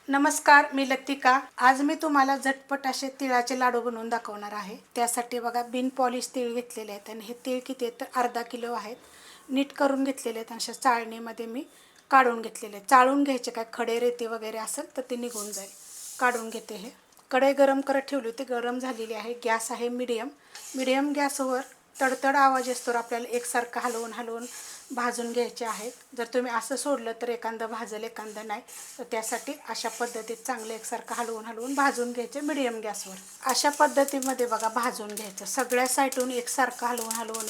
नमस्कार, मी लतिका। आज मी तुम्हाला झटपट असे तिळाचे लाडू बनवून दाखवणार आहे। त्यासाठी बघा बिन पॉलिश तीळ घेतलेले आहेत आणि हे तीळ किती आहेत तर अर्धा किलो आहेत। नीट करून घेतलेले आहेत, अशा चाळणीमध्ये मी काढून घेतलेले। चाळून घ्यायचे, काय खडे रेती वगैरे असेल तर ते निघून जाईल। काढून घेते। हे कढई गरम करत ठेवली होती, गरम झालेली आहे। गॅस आहे मीडियम गॅसवर तडतड आवाज येतो आपल्याला एकसारखं हलवून हलवून भाजून घ्यायचे आहेत। जर तुम्ही असं सोडलं तर एखादं भाजल एखादं नाही, तर त्यासाठी अशा पद्धतीत चांगलं एकसारखं हलवून हलवून भाजून घ्यायचे मीडियम गॅसवर। अशा पद्धतीमध्ये बघा भाजून घ्यायचं, सगळ्या साईडून एकसारखं हलवून हलवून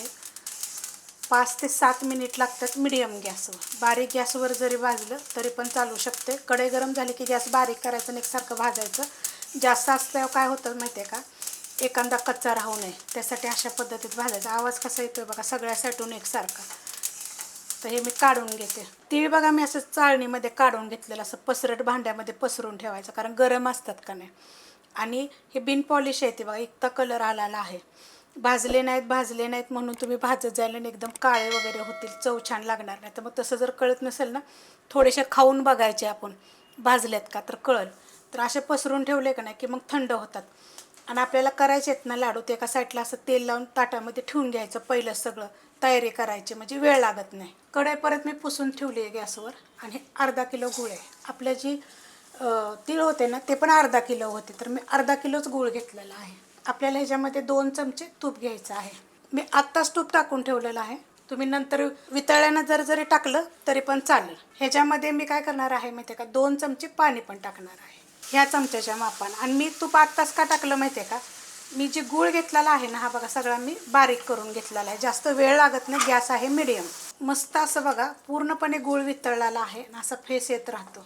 5 ते 7 मिनिट लागतात मीडियम गॅसवर। बारीक गॅसवर जरी भाजलं तरी पण चालू शकते। कढई गरम झाली की गॅस बारीक करायचं आणि एकसारखं भाजायचं। जास्त असल्यावर काय होतं माहिती आहे का, एखादा कच्चा राहू नये त्यासाठी अशा पद्धतीत भाजायचा। आवाज कसा येतोय बघा, सगळ्या साईडून एकसारखा। तर हे मी काढून घेते। तीळ बघा मी असं चाळणीमध्ये काढून घेतलेलं, असं पसरट भांड्यामध्ये पसरून ठेवायचं, कारण गरम असतात का नाही। आणि हे बिन पॉलिश आहे ते बघा, इतका कलर आलेला आहे। भाजले नाहीत म्हणून तुम्ही भाजत जाईल आणि एकदम काळे वगैरे होतील, चव छान लागणार नाही। तर मग तसं जर कळत नसेल ना, थोडेसे खाऊन बघायचे आपण भाजलेत का तर कळल। तर असे पसरून ठेवले का नाही की मग थंड होतात। आणि आपल्याला करायचे आहेत ना लाडू, ते एका साईडला असं तेल लावून ताटामध्ये ठेवून घ्यायचं पहिलं सगळं तयारी करायची, म्हणजे वेळ लागत नाही। कढई परत मी पुसून ठेवली आहे गॅसवर। आणि अर्धा किलो गूळ आहे। आपल्या जी तीळ होते ना ते पण अर्धा किलो होते, तर मी अर्धा किलोच गूळ घेतलेला आहे। आपल्याला ह्याच्यामध्ये 2 चमचे तूप घ्यायचं आहे। मी आत्ताच तूप टाकून ठेवलेलं आहे, तुम्ही नंतर वितळल्यानं जरी टाकलं तरी पण चालेल। ह्याच्यामध्ये मी काय करणार आहे माहिती आहे का, 2 चमचे पाणी पण टाकणार आहे ह्या चमच्याच्या मापानं। आणि मी तूप आत्ताच का टाकलं माहिती आहे का, मी जे गूळ घेतलेला आहे ना, हा बघा सगळा मी बारीक करून घेतलेला आहे, जास्त वेळ लागत नाही। गॅस आहे मीडियम। मस्त असं बघा पूर्णपणे गूळ वितळलेला आहे, असा फेस येत राहतो।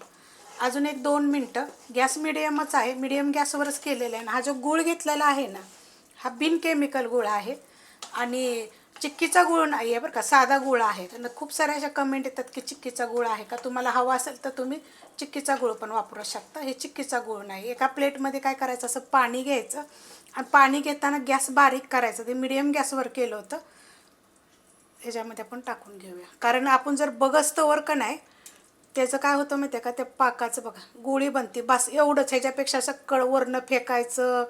अजून 1-2 मिनटं गॅस मीडियमच आहे, मीडियम गॅसवरच केलेला आहे ना। हा जो गूळ घेतलेला आहे ना, हा बिन केमिकल गूळ आहे आणि चिक्कीचा गूळ नाही आहे बरं का, साधा गूळ आहे। तर खूप साऱ्या अशा कमेंट येतात की चिक्कीचा गूळ आहे का, तुम्हाला हवा असेल तर तुम्ही चिक्कीचा गूळ पण वापरू शकता। हे चिक्कीचा गूळ नाही। एका प्लेटमध्ये काय करायचं, असं पाणी घ्यायचं आणि पाणी घेताना गॅस बारीक करायचं, ते मीडियम गॅसवर केलं होतं। ह्याच्यामध्ये आपण टाकून घेऊया, कारण आपण जर बघस्तवर का नाही त्याचं काय होतं माहिती आहे का, त्या पाकाचं बघा गोळी बनते, बस एवढंच। ह्याच्यापेक्षा असं वरनं फेकायचं,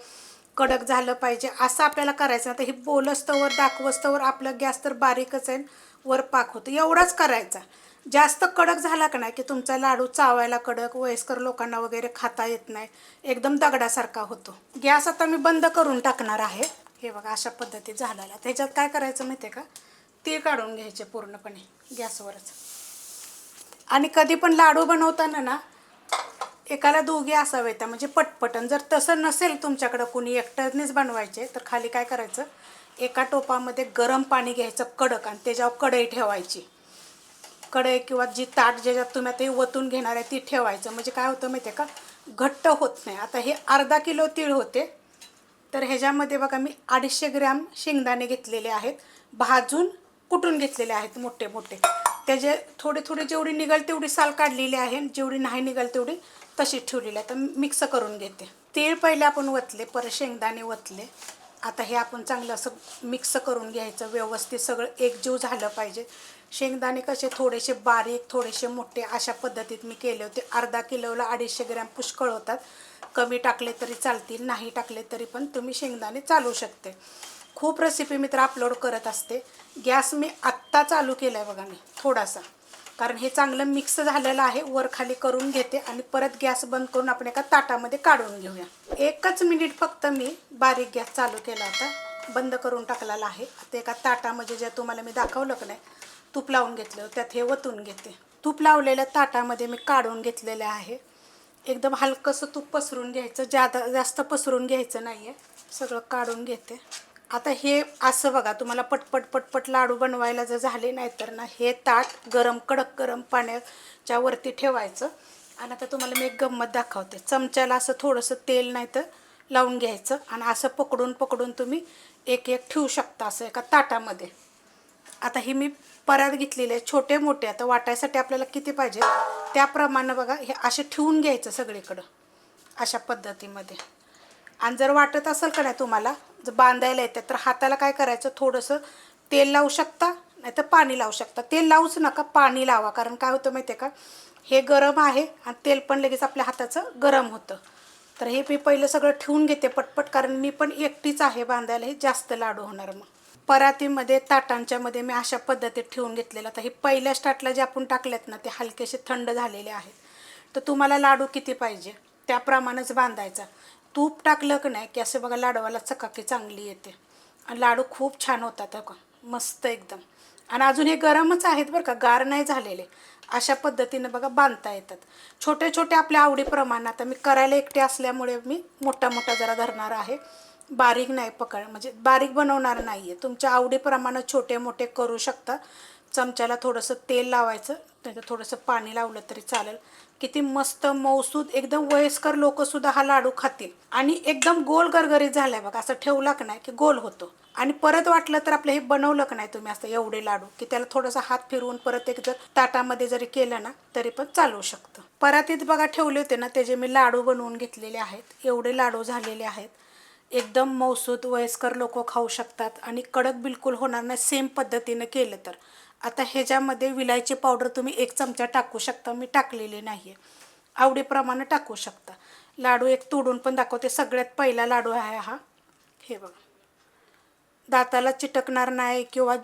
कडक झालं पाहिजे असं आपल्याला करायचं ना। तर हे बोलस्तवर दाखवस्तवर आपलं गॅस तर बारीकच आहे, वर पाक होतं, एवढंच करायचा। जास्त कडक झाला का नाही की तुमचा लाडू चावायला कडक, वयस्कर लोकांना वगैरे खाता येत नाही, एकदम दगडासारखा होतो। गॅस आता मी बंद करून टाकणार आहे। हे बघा अशा पद्धतीत झालेला। त्याच्यात काय करायचं माहिती आहे का, तीळ काढून घ्यायचे पूर्णपणे गॅसवरच। आणि कधी पण लाडू बनवताना ना एकाला दोघे असावेत, म्हणजे पटपटन। जर तसं नसेल तुमच्याकडं कुणी, एकट्यानेच बनवायचे, तर खाली काय करायचं, एका टोपामध्ये गरम पाणी घ्यायचं कडक आणि त्याच्यावर कढई ठेवायची। कढई किंवा जी ताट ज्याच्यात तुम्ही ते वतून घेणार आहे ती ठेवायचं, म्हणजे काय होतं माहिती आहे का, घट्ट होत नाही। आता हे अर्धा किलो तीळ होते, तर ह्याच्यामध्ये बघा मी 250 ग्रॅम शेंगदाणे घेतलेले आहेत, भाजून कुटून घेतलेले आहेत मोठे मोठे। त्याचे थोडी जेवढी निघाल तेवढी साल काढलेली आहे, जेवढी नाही निघाल तेवढी तशीच ठेवलेली आहे। तर मिक्स करून घेते। तीळ पहिले आपण वतले, परत शेंगदाणे वतले। आता हे आपण चांगलं असं मिक्स करून घ्यायचं, व्यवस्थित सगळं एकजीव झालं पाहिजे। शेंगदाणे कसे थोडेसे बारीक थोडेसे मोठे अशा पद्धतीत मी केले होते। अर्धा किलोला 250 ग्रॅम पुष्कळ होतात, कमी टाकले तरी चालतील, नाही टाकले तरी पण तुम्ही शेंगदाणे चालू शकते। खूप रेसिपी मी तर अपलोड करत असते। गॅस मी आत्ता चालू केला आहे बघा मी थोडासा, कारण हे चांगलं मिक्स झालेलं आहे। वर खाली करून घेते आणि परत गॅस बंद करून आपण एका ताटामध्ये काढून घेऊया। 1च मिनिट फक्त मी बारीक गॅस चालू केला होता, बंद करून टाकलेला आहे। आता एका ताटामध्ये जे तुम्हाला मी दाखवलं की नाही, तूप लावून घेतलं, त्यात हे वतून घेते। तूप लावलेल्या ताटामध्ये मी काढून घेतलेलं आहे। एकदम हलकंसं तूप पसरून घ्यायचं, जास्त पसरून घ्यायचं नाही आहे, सगळं काढून घेते। आता हे असं बघा, तुम्हाला पटपट लाडू बनवायला जर झाले नाही तर ना, हे ताट कडक गरम पाण्याच्या वरती ठेवायचं। आणि आता तुम्हाला मी एक गंमत दाखवते। चमच्याला असं थोडंसं तेल नाही तर लावून घ्यायचं आणि असं पकडून तुम्ही एक एक ठेवू शकता असं एका ताटामध्ये। आता ही मी परात घेतलेले आहे छोटे मोठे, आता वाटायसाठी आपल्याला किती पाहिजे त्याप्रमाणे बघा हे असे ठेवून घ्यायचं सगळीकडं अशा पद्धतीमध्ये। आणि जर वाटत असेल का नाही तुम्हाला जर बांधायला येते, तर हाताला काय करायचं, थोडंसं तेल लावू शकता, नाही तर पाणी लावू शकता। तेल लावूच नका, पाणी लावा, कारण काय होतं माहिती आहे का, हे गरम आहे आणि तेल पण लगेच आपल्या हाताचं गरम होतं. तर हे मी पहिलं सगळं ठेवून घेते पटपट, कारण मी पण एकटीच आहे बांधायला, हे जास्त लाडू होणार मग. परातीमध्ये ताटांच्यामध्ये मी अशा पद्धतीत ठेवून घेतलेलं. तर हे पहिल्या स्टार्टला जे आपण टाकलेत ना, ते हलकेसे थंड झालेले आहेत. तर तुम्हाला लाडू किती पाहिजे त्याप्रमाणेच बांधायचा. तूप टाकलं की नाही की असं बघा लाडवाला चकाकी चांगली येते आणि लाडू खूप छान होतात का, मस्त एकदम. आणि अजून हे गरमच आहेत बरं का, गार नाही झालेले. अशा पद्धतीनं बघा बांधता येतात. छोटे छोटे आपल्या आवडीप्रमाणे. आता मी करायला एकटे असल्यामुळे मी मोठा मोठा जरा धरणार आहे, बारीक नाही म्हणजे बारीक बनवणार नाही आहे. तुमच्या आवडीप्रमाणे छोटे मोठे करू शकता. चमच्याला थोडंसं तेल लावायचं, त्याचं थोडंसं पाणी लावलं तरी चालेल. किती मस्त मऊसूद, एकदम वयस्कर लोकंसुद्धा हा लाडू खातील. आणि एकदम गोल गरगरीत झाला आहे बघा, असं ठेवला की नाही की गोल होतो. आणि परत वाटलं तर आपलं हे बनवलं की नाही तुम्ही असं एवढे लाडू, की त्याला थोडासा हात फिरवून परत एक जर ताटामध्ये जरी केलं ना तरी पण चालू शकतं. परातीत बघा ठेवले होते ना, त्याचे मी लाडू बनवून घेतलेले आहेत. एवढे लाडू झालेले आहेत, एकदम मौसूद, वयस्कर लोक खाऊ शकतात आणि कडक बिलकुल होणार नाही सेम पद्धतीने केलं तर. आता ह्याच्यामध्ये विलायची पावडर तुम्ही 1 चमचा टाकू शकता, मी टाकलेली नाही आहे. आवडीप्रमाणे टाकू शकता. लाडू एक तोडून पण दाखवते. सगळ्यात पहिला लाडू आहे हा. हे बघा, दाताला चिटकणार नाही किंवा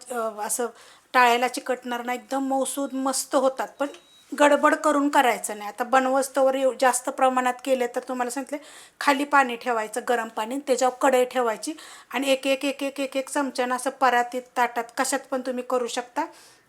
असं टाळ्याला चिकटणार नाही, एकदम मौसूद मस्त होतात. पण गडबड करून करायचं नाही. आता बनवस्तवर जास्त प्रमाणात केले तर तुम्हाला सांगितले, खाली पाणी ठेवायचं गरम पाणी, त्याच्यावर कढई ठेवायची आणि एक एक एक एक एक एक चमच्यानं असं परातीत ताटात कशात पण तुम्ही करू शकता.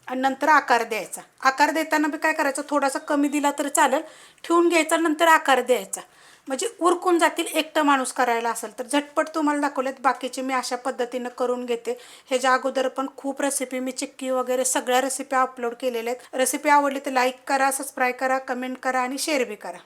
आणि नंतर आकार द्यायचा. आकार देताना बी काय करायचं, थोडासा कमी दिला तर चालेल, ठेवून घ्यायचा, नंतर आकार द्यायचा. म्हणजे उरकून जातील. एकटं माणूस करायला असेल तर. झटपट तुम्हाला दाखवलेत, बाकीचे मी अशा पद्धतीनं करून घेते. ह्याच्या अगोदर पण खूप रेसिपी मी चिक्की वगैरे सगळ्या रेसिपी अपलोड केलेल्या आहेत. रेसिपी आवडली तर लाईक करा, सबस्क्राईब करा, कमेंट करा आणि शेअर बी करा.